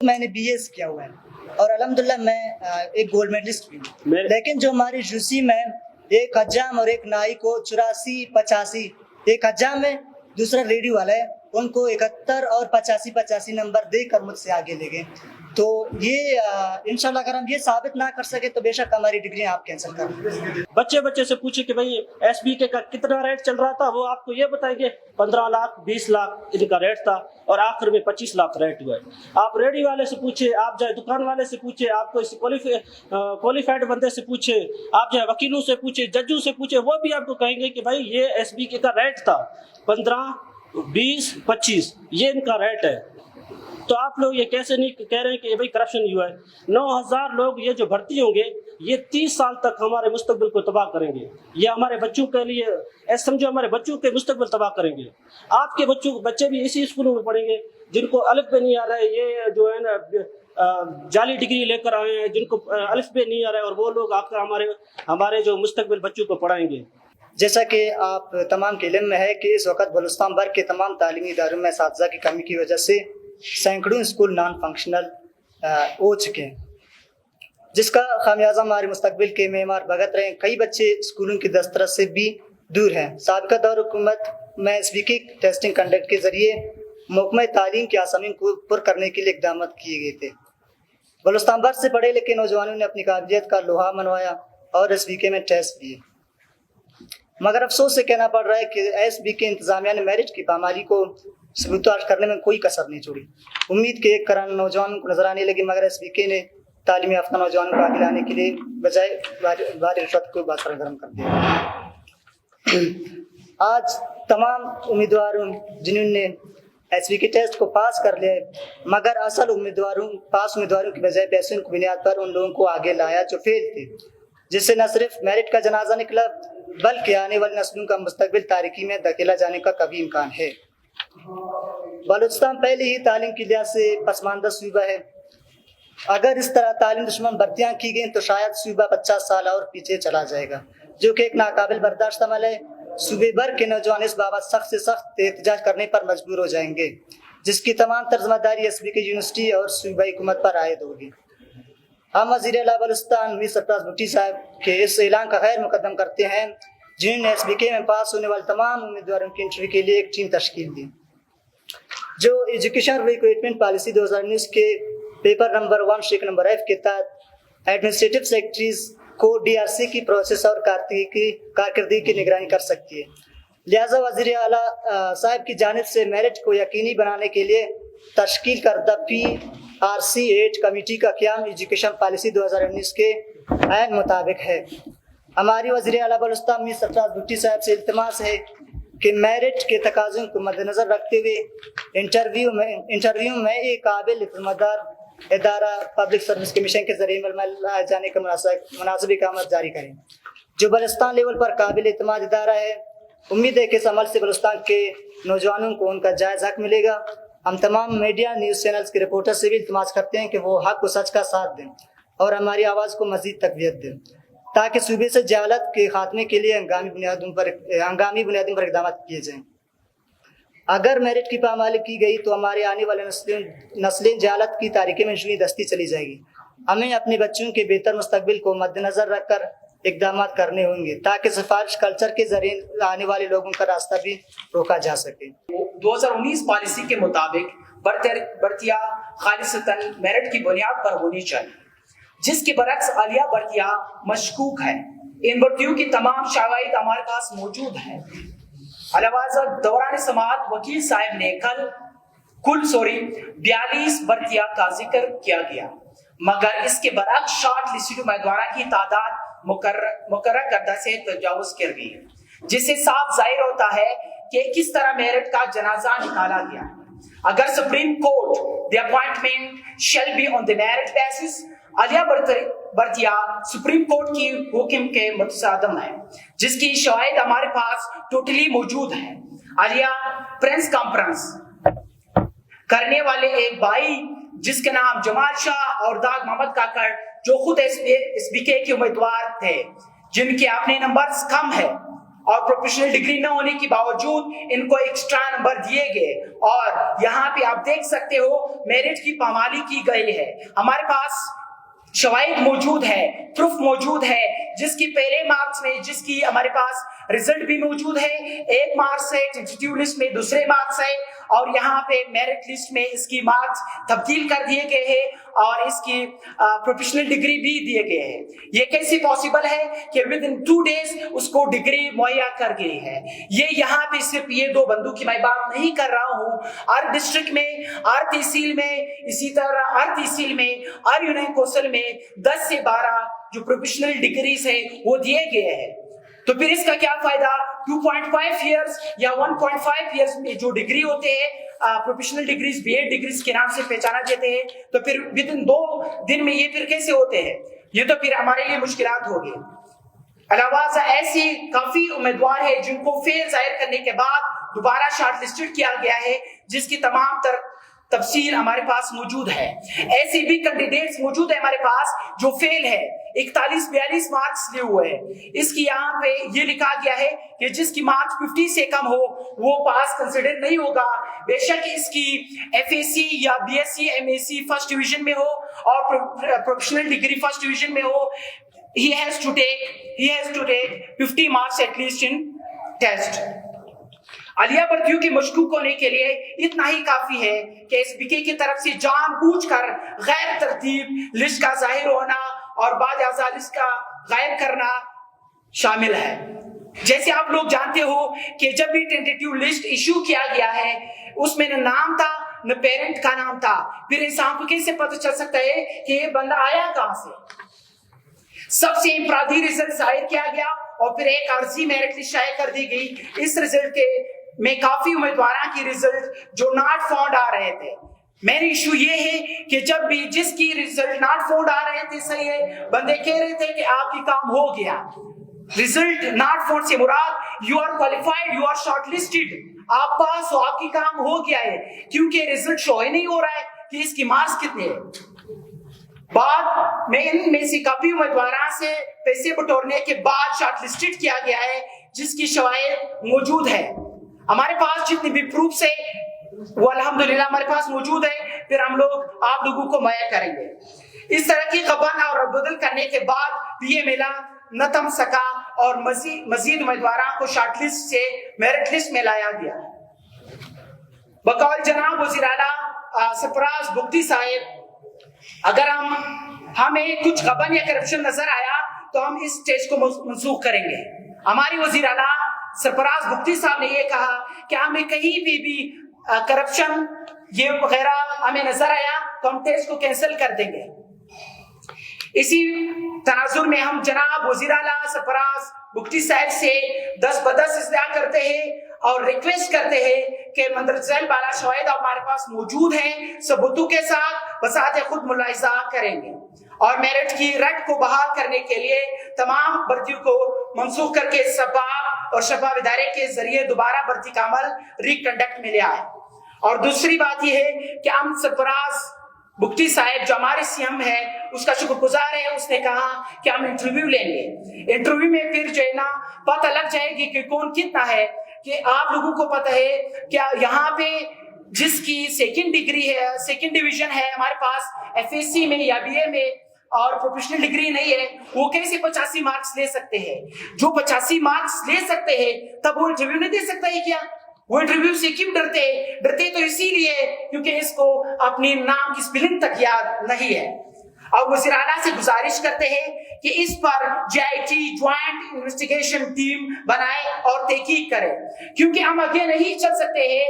میں نے BS کیا ہوا ہے اور الحمدللہ میں ایک گولڈ میڈلسٹ بھی ہوں، لیکن جو ہماری جوسی میں ایک حجام اور ایک نائی کو 84-85، ایک حجام ہے دوسرا ریڈیو والا ہے، ان کو 71 اور 85 نمبر دے کر مجھ سے آگے لے گئے. تو یہ انشاءاللہ اگر ہم یہ ثابت نہ کر سکے تو بے شک ہماری ڈگریاں آپ کینسل کر دیں. بچے سے پوچھے کہ بھائی SBK کا کتنا ریٹ چل رہا تھا، وہ آپ کو یہ بتائیں گے 15 لاکھ 20 لاکھ ان کا ریٹ تھا اور آخر میں 25 لاکھ ریٹ ہوا ہے. آپ ریڈی والے سے پوچھے، آپ جائے دکان والے سے پوچھے، آپ کو کوالیفائڈ بندے سے پوچھے، آپ جائے وکیلوں سے پوچھے، ججوں سے پوچھے، وہ بھی آپ کو کہیں گے کہ بھائی یہ SBK کا ریٹ تھا 15 20 25، یہ ان کا ریٹ ہے. تو آپ لوگ یہ کیسے نہیں کہہ رہے ہیں کہ بھائی کرپشن ہوا ہے؟ 9000 لوگ یہ جو بھرتی ہوں گے یہ 30 سال تک ہمارے مستقبل کو تباہ کریں گے. یہ ہمارے بچوں کے لیے ایسا سمجھو ہمارے بچوں کے مستقبل تباہ کریں گے. آپ کے بچے بھی اسی اسکولوں میں پڑھیں گے جن کو الف بے نہیں آ رہا ہے، یہ جو ہے نا جعلی ڈگری لے کر آئے ہیں جن کو الف بے نہیں آ رہا ہے، اور وہ لوگ آ کر ہمارے جو مستقبل بچوں کو پڑھائیں گے. جیسا کہ آپ تمام کے علم میں ہے کہ اس وقت بلوچستان بھر کے تمام تعلیمی اداروں میں اساتذہ کی کمی کی وجہ سے سینکڑوں اسکول نان فنکشنل ہو چکے ہیں، جس کا خمیازہ ہمارے مستقبل کے معمار بھگت رہے ہیں. کئی بچے اسکولوں کی دسترس سے بھی دور ہیں. سابقہ دور حکومت میں SBK ٹیسٹنگ کنڈکٹ کے ذریعے محکمہ تعلیم کے اسامی کو پر کرنے کے لیے اقدامات کیے گئے تھے. بلوچستان بھر سے پڑھے لکھے نوجوانوں نے اپنی قابلیت کا لوہا منوایا اور SBK میں ٹیسٹ دیے، مگر افسوس سے کہنا پڑ رہا ہے کہ SBK انتظامیہ نے میرٹ کی پامالی کو ثبوتاش کرنے میں کوئی کسر نہیں چھوڑی. امید کے ایک کران نوجوانوں کو نظر آنے لگی، مگر SBK نے تعلیم یافتہ نوجوانوں کو آگے لانے کے لیے بجائے بھاری رشوت کو بات سرگرم کر دیا. آج تمام امیدواروں جنہوں نے SBK ٹیسٹ کو پاس کر لیا مگر اصل امیدواروں کی بجائے پیسوں کی بنیاد پر ان لوگوں کو آگے لایا جو فیل تھے، جس سے نہ صرف میرٹ کا جنازہ نکلا بلکہ آنے والی نسلوں کا مستقبل تاریکی میں دھکیلا جانے کا کبھی امکان ہے. بلوچستان پہلے ہی تعلیم کی لحاظ سے پسماندہ صوبہ ہے. اگر اس طرح تعلیم دشمن بھرتیاں کی گئیں تو شاید صوبہ 50 سال اور پیچھے چلا جائے گا، جو کہ ایک ناقابل برداشت عمل ہے. صوبے بھر کے نوجوان اس بابت سخت سے سخت احتجاج کرنے پر مجبور ہو جائیں گے، جس کی تمام ترجمہ داری SBK یونیورسٹی اور صوبائی حکومت پر عائد ہوگی. ہم وزیر اعلیٰ بلوچستان میر سرفراز بھٹی صاحب کے اس اعلان کا خیر مقدم کرتے ہیں جنہوں نے SBK میں پاس ہونے والے تمام امیدواروں کی انٹرویو کے لیے ایک ٹیم تشکیل دی، جو ایجوکیشن ریکروٹمنٹ پالیسی 2019 کے paper number 1 shake number F کے تحت ایڈمنسٹریٹو سیکرٹریز کو DRC کی پروسیس اور کارکردگی کی نگرانی کر سکتی ہے. لہذا وزیر اعلیٰ صاحب کی جانب سے میرٹ کو یقینی بنانے کے لیے تشکیل کردہ PRC 8 کمیٹی کا قیام ایجوکیشن پالیسی 2019 کے عین مطابق ہے. ہماری وزیر اعلیٰ بلوچستان میر سرفراز بھٹی صاحب سے التماس ہے کہ میرٹ کے تقاضوں کو مد نظر رکھتے ہوئے انٹرویو میں ایک قابل اعتماد ادارہ پبلک سروس کمیشن کے ذریعے عمل میں لائے جانے کا مناسب اقدامات جاری کریں، جو بلوچستان لیول پر قابل اعتماد ادارہ ہے. امید ہے کہ اس عمل سے بلوچستان کے نوجوانوں کو ان کا جائز حق ملے گا. ہم تمام میڈیا نیوز چینلز کے رپورٹر سے بھی التماس کرتے ہیں کہ وہ حق و سچ کا ساتھ دیں اور ہماری آواز کو مزید تقویت دیں تاکہ صوبے سے جہالت کے خاتمے کے لیے ہنگامی بنیادوں پر اقدامات کیے جائیں. اگر میرٹ کی پامالی کی گئی تو ہمارے آنے والے نسلیں جہالت کی تاریکی میں یوں دستی چلی جائے گی. ہمیں اپنے بچوں کے بہتر مستقبل کو مد نظر رکھ کر اقدامات کرنے ہوں گے تاکہ سفارش کلچر کے ذریعے آنے والے لوگوں کا راستہ بھی روکا جا سکے. 2019 پالیسی کے مطابق بھرتیاں خالصتاً میرٹ کی بنیاد پر ہونی چاہیے، جس کے برعکس عالیہ بھرتیاں مشکوک ہیں. ان بھرتیوں کی تمام شواہد ہمارے پاس موجود ہیں. علاوہ دوران سماعت وکیل صاحب نے کل 42 بھرتیاں کا ذکر کیا گیا، مگر اس کے برعکس شارٹ لسٹڈ امیدواروں کی تعداد مقررہ کردہ سے تجاوز کر گئی ہے، جس سے صاف ظاہر ہوتا ہے کہ کس طرح میرٹ کا جنازہ نکالا گیا. اگر supreme court the appointment shall be on the merit basis، عالیہ بھرتیاں سپریم کورٹ کی حکم کے متصادم ہے، جس کی شواہد ہمارے پاس ٹوٹلی موجود ہے. عالیہ پرنس کانفرنس کرنے والے ایک بھائی جس کے نام جمال شاہ اور داغ محمد کاکڑ، جو خود SBK کے امیدوار تھے، جن کے اپنے نمبرز کم ہے اور پروفیشنل ڈگری نہ ہونے کے باوجود ان کو ایکسٹرا نمبر دیے گئے. اور یہاں پہ آپ دیکھ سکتے ہو میرٹ کی پامالی کی گئی ہے. ہمارے پاس شواہد موجود ہے, پروف موجود ہے, جس کی پہلے مارکس میں جس کی ہمارے پاس ریزلٹ بھی موجود ہے. ایک مارکس ہے ٹینٹیٹیو لسٹ میں, دوسرے مارکس ہے, اور یہاں پہ میرٹ لسٹ میں اس کی مارکس تبدیل کر دیے گئے ہیں اور اس کی پروفیشنل ڈگری بھی دیے گئے ہیں. یہ کیسے پاسبل ہے کہ ود ان 2 days اس کو ڈگری مہیا کر گئی ہے؟ یہ یہاں پہ صرف یہ 2 بندوں کی میں بات نہیں کر رہا ہوں. ہر ڈسٹرکٹ میں, ہر تحصیل میں, اسی طرح ہر تحصیل میں, ہر یونین کوسل میں 10 سے 12 جو پروفیشنل ڈگریز ہیں وہ دیے گئے ہیں. تو پھر اس کا کیا فائدہ؟ 2.5 ایئرز یا 1.5 ایئرز میں جو ڈگری ہوتے ہیں, professional degrees, B Ed degrees کے نام سے پہچانا جاتے ہیں, تو پھر ود ان 2 دن میں یہ پھر کیسے ہوتے ہیں؟ یہ تو پھر ہمارے لیے مشکلات ہوگی. علاوہ ایسی کافی امیدوار ہے جن کو فیل ظاہر کرنے کے بعد دوبارہ شارٹ لسٹڈ کیا گیا ہے, جس کی تمام تفصیل ہمارے پاس موجود ہے. ایسی بھی کینڈیڈیٹس موجود ہیں ہمارے پاس جو فیل ہے, 41-42 مارکس لیے ہوئے ہیں. اس کی یہاں پہ یہ لکھا گیا ہے کہ جس کی مارکس 50 سے کم ہو وہ پاس کنسیڈر نہیں ہوگا, بے شک اس کی ایف اے سی یا بی ایس سی, ایم اے سی فرسٹ ڈویژن میں ہو اور پروفیشنل ڈگری فرسٹ ڈویژن میں ہو. He has to take 50 marks at least in test. عالیہ بھرتیوں کی مشکوک ہونے کے لیے اتنا ہی کافی ہے کہ ایس بی کے کی طرف سے جان بوجھ کر غیر ترتیب لسٹ کا ظاہر ہونا اور بعد ازاں لسٹ کا غائب کرنا شامل ہے. جیسے آپ لوگ جانتے ہو کہ جب بھی ٹینٹیٹیو لسٹ ایشو کیا گیا ہے اس میں نہ نام تھا نہ پیرنٹ کا نام تھا. پھر انسان کو کیسے پتہ چل سکتا ہے کہ یہ بندہ آیا کہاں سے؟ سب سے انفرادی رزلٹ ظاہر کیا گیا اور پھر ایک عرضی میرٹ لسٹ شائع کر دی گئی. اس رزلٹ کے میں کافی امیدواروں کی رزلٹ جو ناٹ فاؤنڈ آ رہے تھے. میرا ایشو یہ ہے کہ جب بھی جس کی رزلٹ ناٹ فاؤنڈ آ رہے تھے, صحیح ہے, بندے کہہ رہے تھے کہ آپ کی کام ہو گیا. رزلٹ ناٹ فاؤنڈ سے مراد you are qualified, you are shortlisted, آپ پاس ہو, آپ کی کام ہو گیا ہے, کیونکہ رزلٹ شو ہی نہیں ہو رہا ہے کہ اس کی مارکس کتنے ہیں. بعد میں ان میں سے کافی امیدواروں سے پیسے بٹورنے کے بعد شارٹ لسٹڈ کیا گیا ہے, جس کی شواہد موجود ہے. ہمارے پاس جتنے بھی پروفس ہے وہ الحمدللہ ہمارے پاس موجود ہے, پھر ہم لوگ آپ لوگوں کو مہیا کریں گے. اس طرح کی خبر اور بدل کرنے کے بعد یہ میلہ نہ تھم سکا اور مزید امیدواروں کو شارٹ لسٹ سے میرٹ لسٹ میں لایا گیا. بقول جناب وزیر اعلیٰ سرفراز بگٹی صاحب, اگر ہمیں کچھ غبن یا کرپشن نظر آیا تو ہم اس اسٹیج کو منسوخ کریں گے. ہماری وزیر اعلیٰ سرفراز بگٹی صاحب نے یہ کہا کہ ہمیں کہیں بھی کرپشن یہ وغیرہ ہمیں نظر آیا تو ہم ٹیسٹ کو کینسل کر دیں گے. اسی تناظر میں ہم جناب وزیر اعلیٰ سرفراز بگٹی صاحب سے 10 بدس استدعا کرتے ہیں اور ریکویسٹ کرتے ہیں کہ مندرجہ بالا شواہد ہمارے پاس موجود ہیں, ثبوتوں کے ساتھ بذات خود ملاحظہ کریں گے اور میرٹ کی رٹ کو بحال کرنے کے لیے تمام بھرتیوں کو منسوخ کر کے شفاف اور شفاف ادارے کے ذریعے دوبارہ بھرتی کا عمل ریکنڈکٹ میں لے آئے. اور دوسری بات یہ ہے کہ ہم سرفراز بگٹی صاحب جو ہمارے سی ایم ہے اس کا شکر گزار ہے. اس نے کہا کہ ہم انٹرویو لیں گے, انٹرویو میں پھر جو ہے نا پتہ لگ جائے گی کہ کون کتنا ہے. کہ آپ لوگوں کو پتہ ہے کیا یہاں پہ جس کی سیکنڈ ڈگری ہے, سیکنڈ ڈویژن ہے ہمارے پاس ایف ایس سی میں یا بی اے میں اور پروفیشنل ڈگری نہیں ہے, وہ کیسے 85 مارکس لے سکتے ہیں؟ جو 85 مارکس لے سکتے ہیں تب وہ انٹرویو نہیں دے سکتا ہے کیا؟ وہ انٹرویو سے کیوں ڈرتے ہیں؟ ڈرتے تو اسی لیے کیونکہ اس کو اپنے نام کی سپیلنگ تک یاد نہیں ہے. اور وزیر اعلیٰ سے گزارش کرتے ہیں کہ اس پر J I T joint investigation team بنائے اور تحقیق کرے, کیونکہ ہم آگے نہیں چل سکتے ہیں.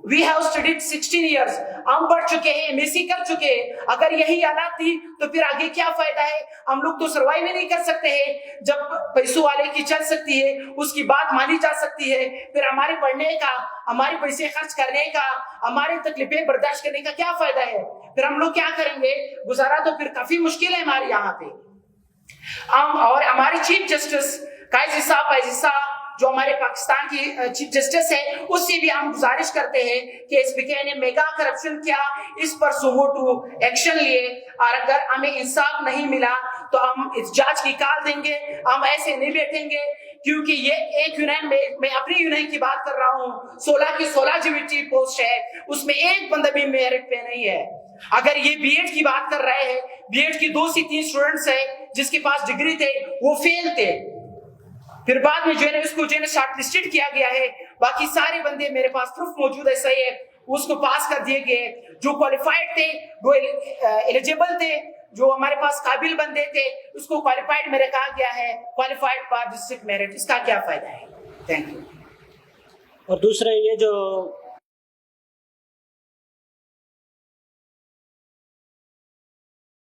We have studied 16 years, ہم پڑھ چکے ہیں, ایم ایس سی کر چکے ہیں. اگر یہی حالات تھی تو پھر آگے کیا فائدہ ہے؟ ہم لوگ تو سروائیو نہیں کر سکتے ہیں. جب پیسوں والے کی چل سکتی ہے, اس کی بات مانی جا سکتی ہے, پھر ہمارے پڑھنے کا, ہمارے پیسے خرچ کرنے کا, ہماری تکلیفیں برداشت کرنے کا کیا فائدہ ہے؟ پھر ہم لوگ کیا کریں گے؟ گزارا تو پھر کافی مشکل ہے ہمارے یہاں پہ. اور ہمارے چیف جسٹس قائضی صاحب جو ہمارے پاکستان کی چیف جسٹس ہے, اس سے بھی ہم گزارش کرتے ہیں کہ ایس بی کے نے میگا کرپشن کیا, اس پر سمو ٹو ایکشن لیے, اور اگر ہمیں انصاف نہیں ملا تو ہم اس جانچ کی کال دیں گے. ہم ایسے نہیں بیٹھیں گے کیونکہ یہ ایک یونین میں اپنی یونین کی بات کر رہا ہوں، 16 کی 16 جیویٹی پوسٹ ہے، اس میں ایک بندہ بھی میرٹ پہ نہیں ہے۔ اگر یہ بی ایڈ کی بات کر رہے ہیں، بی ایڈ کی 2 سے 3 اسٹوڈنٹس ہیں جس کے پاس ڈگری تھے، وہ فیل تھے، پھر بعد میں جو ہے اس کو جو ہے شارٹ لسٹڈ کیا گیا ہے، باقی سارے بندے میرے پاس پروف موجود ہے، صحیح ہے، اس کو پاس کر دیے گئے، جو کوالیفائڈ تھے، جو ایلیجیبل تھے، جو ہمارے پاس قابل بندے تھے، اس کو کوالیفائڈ میں رکھا گیا ہے، کوالیفائڈ پر ڈسٹرکٹ میرٹ۔ اس کا کیا فائدہ ہے؟ Thank you. اور دوسرے یہ جو